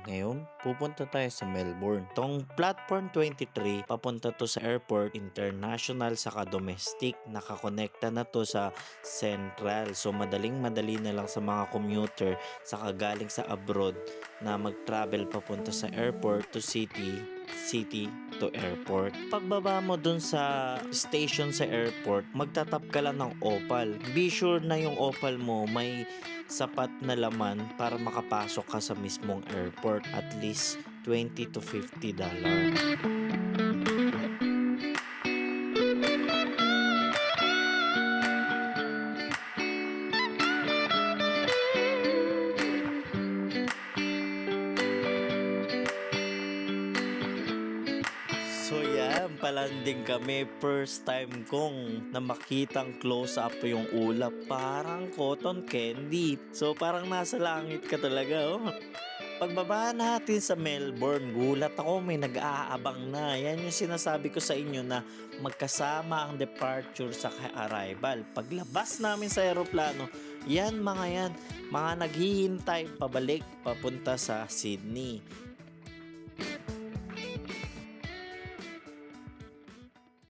Ngayon, pupunta tayo sa Melbourne. Tong Platform 23, papunta to sa airport, international saka domestic. Nakakonekta na to sa Central. So, madaling-madali na lang sa mga commuter saka galing sa abroad na mag-travel papunta sa airport to city to airport. Pagbaba mo dun sa station sa airport, magtatap ka lang ng Opal. Be sure na yung Opal mo may sapat na laman para makapasok ka sa mismong airport, at least $20 to $50. So yan, palanding kami. First time kong na makitang close up yung ulap. Parang cotton candy. So parang nasa langit ka talaga, oh. Pagbaba natin sa Melbourne, gulat ako, may nag-aabang na. Yan yung sinasabi ko sa inyo na magkasama ang departure sa arrival. Paglabas namin sa aeroplano, yan, mga naghihintay pabalik papunta sa Sydney.